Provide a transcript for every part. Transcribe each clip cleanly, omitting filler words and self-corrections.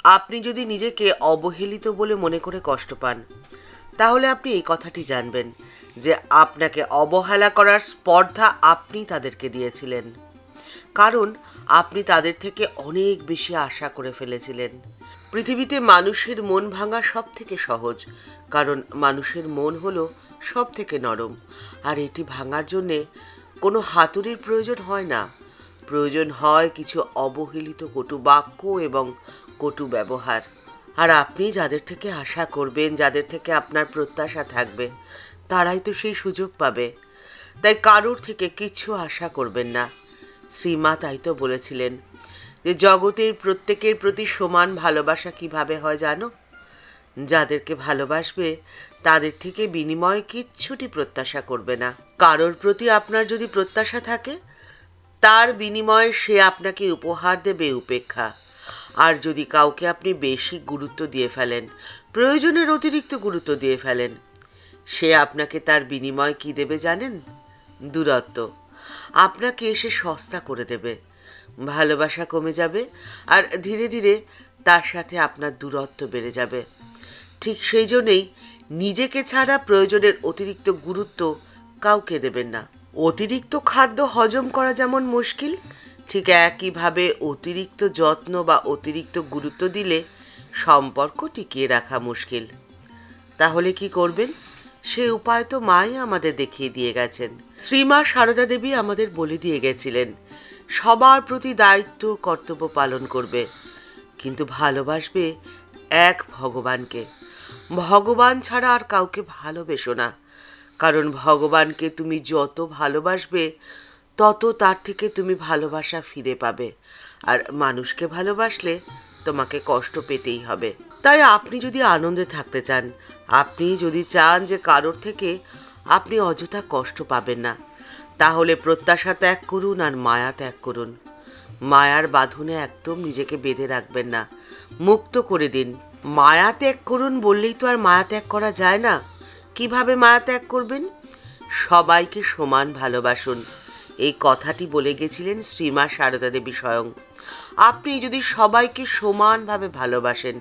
আপনি যদি নিজেকে অবহেলিত বলে মনে করে কষ্ট পান, তাহলে আপনি এই কথাটি জানবেন যে আপনাকে অবহেলা করার স্পর্ধা আপনি তাদেরকে দিয়েছিলেন, কারণ আপনি তাদের থেকে অনেক বেশি আশা করে ফেলেছিলেন। পৃথিবীতে মানুষের মন ভাঙা সব থেকে সহজ, কারণ মানুষের মন হলো সব থেকে নরম। আর এটি ভাঙার জন্যে কোনো হাতুড়ির প্রয়োজন হয় না, প্রয়োজন হয় কিছু অবহেলিত কটু বাক্য এবং কটু ব্যবহার। আর আপনি যাদের থেকে আশা করবেন, যাদের থেকে আপনার প্রত্যাশা থাকবে, তারাই তো সেই সুযোগ পাবে। তাই কারোর থেকে কিচ্ছু আশা করবেন না। শ্রীমা তাই তো বলেছিলেন যে জগতের প্রত্যেকের প্রতি সমান ভালোবাসা কিভাবে হয় জানো? যাদেরকে ভালোবাসবে তাদের থেকে বিনিময়ে কিচ্ছুটি প্রত্যাশা করবে না। কারোর প্রতি আপনার যদি প্রত্যাশা থাকে, তার বিনিময়ে সে আপনাকে উপহার দেবে উপেক্ষা। আর যদি কাউকে আপনি বেশি গুরুত্ব দিয়ে ফেলেন, প্রয়োজনের অতিরিক্ত গুরুত্ব দিয়ে ফেলেন, সে আপনাকে তার বিনিময় কি দেবে জানেন? দূরত্ব। আপনাকে এসে সস্তা করে দেবে, ভালোবাসা কমে যাবে, আর ধীরে ধীরে তার সাথে আপনার দূরত্ব বেড়ে যাবে। ঠিক সেই জন্যেই নিজেকে ছাড়া প্রয়োজনের অতিরিক্ত গুরুত্ব কাউকে দেবেন না। অতিরিক্ত খাদ্য হজম করা যেমন মুশকিল, ঠিক একইভাবে অতিরিক্ত যত্ন বা অতিরিক্ত গুরুত্ব দিলে সম্পর্ক টিকিয়ে রাখা মুশকিল। তাহলে কি করবেন? সে উপায় তো মাই আমাদের দেখিয়ে দিয়ে গেছেন। শ্রীমা সারদা দেবী আমাদের বলে দিয়ে গেছিলেন, সবার প্রতি দায়িত্ব কর্তব্য পালন করবে, কিন্তু ভালোবাসবে এক ভগবানকে। ভগবান ছাড়া আর কাউকে ভালোবেসো না, কারণ ভগবানকে তুমি যত ভালোবাসবে তত তার থেকে তুমি ভালোবাসা ফিরে পাবে। আর মানুষকে ভালোবাসলে তোমাকে কষ্ট পেতেই হবে। তাই আপনি যদি আনন্দে থাকতে চান, আপনি যদি চান যে কারোর থেকে আপনি অযথা কষ্ট পাবেন না, তাহলে প্রত্যাশা ত্যাগ করুন আর মায়া ত্যাগ করুন। মায়ার বাঁধনে একদম নিজেকে বেঁধে রাখবেন না, মুক্ত করে দিন। মায়া ত্যাগ করুন বললেই তো আর মায়া ত্যাগ করা যায় না। কিভাবে মায়া ত্যাগ করবেন? সবাইকে সমান ভালোবাসুন, এই কথাটি বলে গেছিলেন শ্রীমা সারদা দেবী স্বয়ং। আপনি যদি সবাইকে সমানভাবে ভালোবাসেন,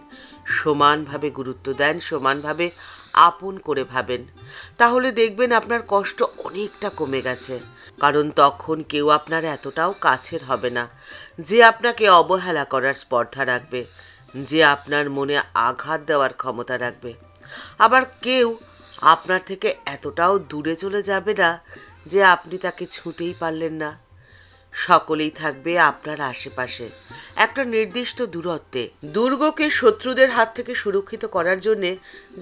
সমানভাবে গুরুত্ব দেন, সমানভাবে আপন করে ভাবেন, তাহলে দেখবেন আপনার কষ্ট অনেকটা কমে গেছে। কারণ তখন কেউ আপনার এতটাও কাছের হবে না যে আপনাকে অবহেলা করার স্পর্ধা রাখবে, যে আপনার মনে আঘাত দেওয়ার ক্ষমতা রাখবে। আবার কেউ আপনার থেকে এতটাও দূরে চলে যাবে না যে আপনি তাকে ছুঁতেই পারলেন না। সকলেই থাকবে আপনার আশেপাশে, একটা নির্দিষ্ট দূরত্বে। দুর্গকে শত্রুদের হাত থেকে সুরক্ষিত করার জন্যে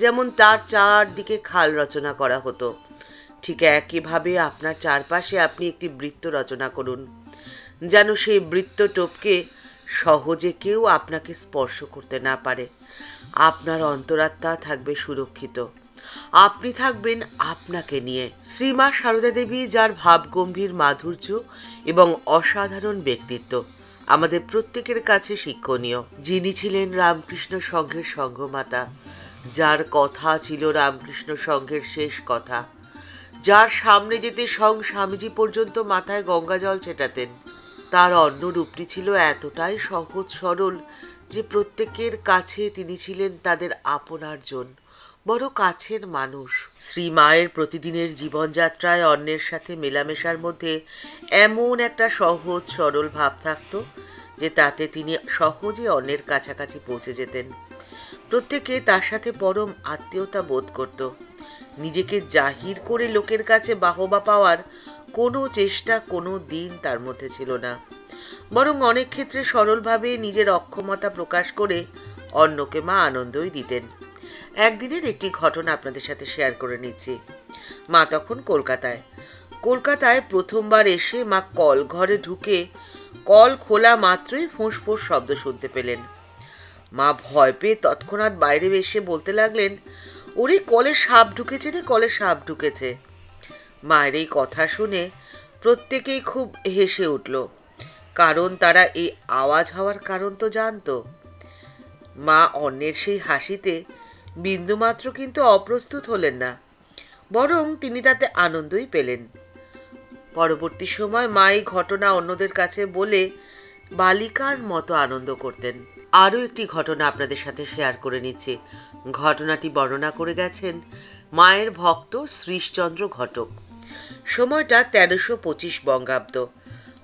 যেমন তার চারদিকে খাল রচনা করা হতো, ঠিক একইভাবে আপনার চারপাশে আপনি একটি বৃত্ত রচনা করুন, যেন সেই বৃত্ত টোপকে সহজে কেউ আপনাকে স্পর্শ করতে না পারে। আপনার অন্তরাত্মা থাকবে সুরক্ষিত, আপনি থাকবেন আপনাকে নিয়ে। শ্রীমা সারদা দেবী, যার ভাবগম্ভীর মাধুর্য এবং অসাধারণ ব্যক্তিত্ব আমাদের প্রত্যেকের কাছে শিক্ষণীয়, যিনি ছিলেন রামকৃষ্ণ সংঘের সংঘমাতা, যার কথা ছিল রামকৃষ্ণ সংঘের শেষ কথা, যার সামনে যেতে স্বামীজি পর্যন্ত মাথায় গঙ্গা জল ছেটাতেন। তার অন্য রূপটি ছিল এতটাই সহজ সরল যে প্রত্যেকের কাছে তিনি ছিলেন তাদের আপনার জন, বড় কাছের মানুষ। শ্রীমায়ের প্রতিদিনের জীবনযাত্রায় অন্যের সাথে মেলামেশার মধ্যে এমন একটা সহজ সরল ভাব থাকত যে তাতে তিনি সহজে অন্যের কাছাকাছি পৌঁছে যেতেন। প্রত্যেকে তার সাথে পরম আত্মীয়তা বোধ করত। নিজেকে জাহির করে লোকের কাছে বাহবা পাওয়ার কোনো চেষ্টা কোনো দিন তার মধ্যে ছিল না, বরং অনেক ক্ষেত্রে সরলভাবে নিজের অক্ষমতা প্রকাশ করে অন্যকে মা আনন্দই দিতেন। একদিনের একটি ঘটনা আপনাদের সাথে শেয়ার করে নিচ্ছি। মা তখন কলকাতায় প্রথমবার এসে মা কল ঘরে ঢুকে কল খোলা মাত্রই ফুঁসফুঁস শব্দ শুনতে পেলেন। মা ভয় পেয়ে তৎক্ষণাৎ বাইরে এসে বলতে লাগলেন, ওরে কলে সাপ ঢুকেছে রে, কলে সাপ ঢুকেছে। মায়ের এই কথা শুনে প্রত্যেকেই খুব হেসে উঠল, কারণ তারা এই আওয়াজ হওয়ার কারণ তো জানতো। মা অন্যের সেই হাসিতে বিন্দুমাত্র কিন্তু অপ্রস্তুত হলেন না, বরং তিনি তাতে আনন্দই পেলেন। পরবর্তী সময় মা এই ঘটনা অন্যদের কাছে বলে বালিকার মতো আনন্দ করতেন। আরও একটি ঘটনা আপনাদের সাথে শেয়ার করে নিচ্ছি। ঘটনাটি বর্ণনা করে গেছেন মায়ের ভক্ত শ্রীশচন্দ্র ঘটক। সময়টা 1325 বঙ্গাব্দ।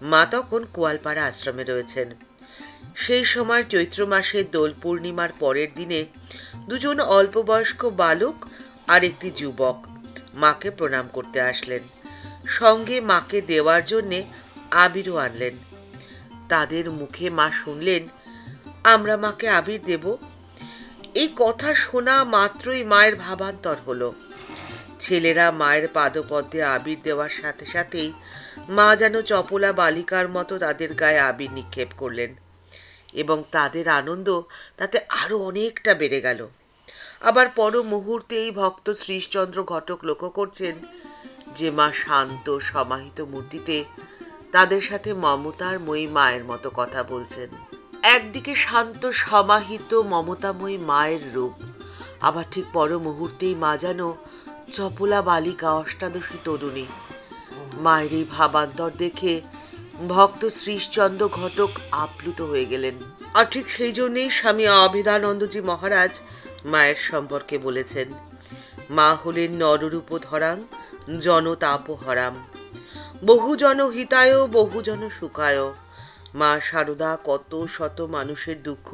মা তখন কোয়ালপাড়া আশ্রমে রয়েছেন। সেই সময় চৈত্র মাসের দোল পূর্ণিমার পরের দিনে দুজন অল্পবয়স্ক বালক আর একটি যুবক মাকে প্রণাম করতে আসলেন। সঙ্গে মাকে দেওয়ার জন্যে আবিরও আনলেন। তাদের মুখে মা শুনলেন, আমরা মাকে আবির দেব। এই কথা শোনা মাত্রই মায়ের ভাবান্তর হলো। ছেলেরা মায়ের পাদপদ্মে আবির দেওয়ার সাথে সাথেই মা যেন চপলা বালিকার মতো তাদের গায়ে আবির নিক্ষেপ করলেন এবং তাদের আনন্দ তাতে আরো অনেকটা বেড়ে গেল। আবার পর মুহূর্তেই ভক্ত শ্রীশচন্দ্র ঘটক লক্ষ্য করছেন যে মা শান্ত সমাহিত মূর্তিতে তাদের সাথে মমতাময়ী মায়ের মতো কথা বলছেন। একদিকে শান্ত সমাহিত মমতাময়ী মায়ের রূপ, আবার ঠিক পর মুহূর্তেই মা যেন চপলা বালিকা, অষ্টাদশী তরুণী। মায়ের এই ভাবান্তর দেখে ভক্ত শ্রীশচন্দ্র ঘটক আপ্লুত হয়ে গেলেন। আর ঠিক সেই জন্যেই স্বামী অভেদানন্দজি মহারাজ মায়ের সম্পর্কে বলেছেন, মা হলেন নররূপ ধরাং জনতাপহরাম, বহুজন হিতায় বহুজন সুখায়। মা শারদা কত শত মানুষের দুঃখ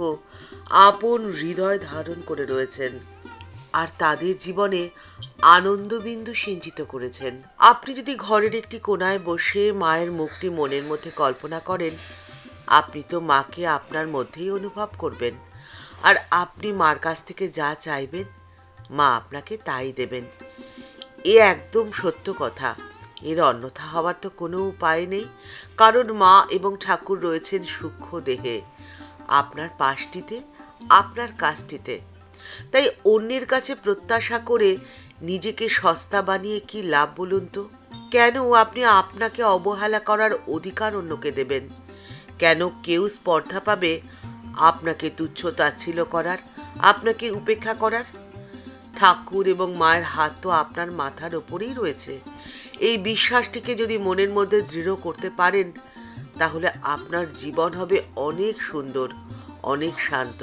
আপন হৃদয় ধারণ করে রয়েছেন আর তাদের জীবনে আনন্দবিন্দু সিঞ্চিত করেছেন। আপনি যদি ঘরের একটি কোণায় বসে মায়ের মুখটি মনের মধ্যে কল্পনা করেন, আপনি তো মাকে আপনার মধ্যেই অনুভব করবেন। আর আপনি মার কাছ থেকে যা চাইবেন মা আপনাকে তাই দেবেন। এ একদম সত্য কথা। এর অন্যথা হওয়ার তো কোনো উপায় নেই, কারণ মা এবং ঠাকুর রয়েছেন সূক্ষ্ম দেহে, আপনার পাশটিতে, আপনার কাছটিতে। তাই অন্যের কাছে প্রত্যাশা করে নিজেকে সস্তা বানিয়ে কি লাভ বলুন তো? কেন আপনি আপনাকে অবহেলা করার অধিকার অন্যকে দেবেন? কেন কেউ স্পর্ধা পাবে আপনাকে তুচ্ছ তাচ্ছিল্য করার, আপনাকে উপেক্ষা করার? ঠাকুর এবং মায়ের হাত তো আপনার মাথার ওপরেই রয়েছে। এই বিশ্বাসটিকে যদি মনের মধ্যে দৃঢ় করতে পারেন, তাহলে আপনার জীবন হবে অনেক সুন্দর, অনেক শান্ত।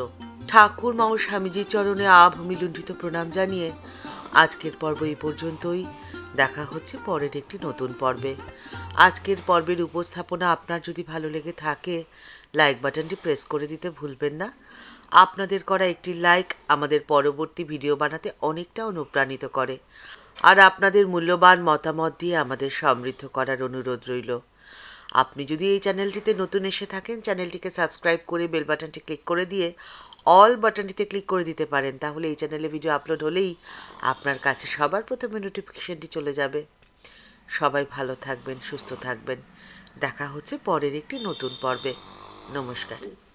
ঠাকুর মা ও স্বামীজির চরণে আভূমি লুণ্ঠিত প্রণাম জানিয়ে আজকের পর্ব এই পর্যন্তই। দেখা হচ্ছে পরের একটি নতুন পর্বে। আজকের পর্বের উপস্থাপনা আপনার যদি ভালো লেগে থাকে, লাইক বাটনটি প্রেস করে দিতে ভুলবেন না। আপনাদের করা একটি লাইক আমাদের পরবর্তী ভিডিও বানাতে অনেকটা অনুপ্রাণিত করে, আর আপনাদের মূল্যবান মতামত দিয়ে আমাদের সমৃদ্ধ করার অনুরোধ রইল। আপনি যদি এই চ্যানেলটিতে নতুন এসে থাকেন, চ্যানেলটিকে সাবস্ক্রাইব করে বেল বাটনটি ক্লিক করে দিয়ে অল বাটনটিতে ক্লিক করে দিতে পারেন। তাহলে এই চ্যানেলে ভিডিও আপলোড হলেই আপনার কাছে সবার প্রথমে নোটিফিকেশনটি চলে যাবে। সবাই ভালো থাকবেন, সুস্থ থাকবেন। দেখা হচ্ছে পরের একটি নতুন পর্বে। নমস্কার।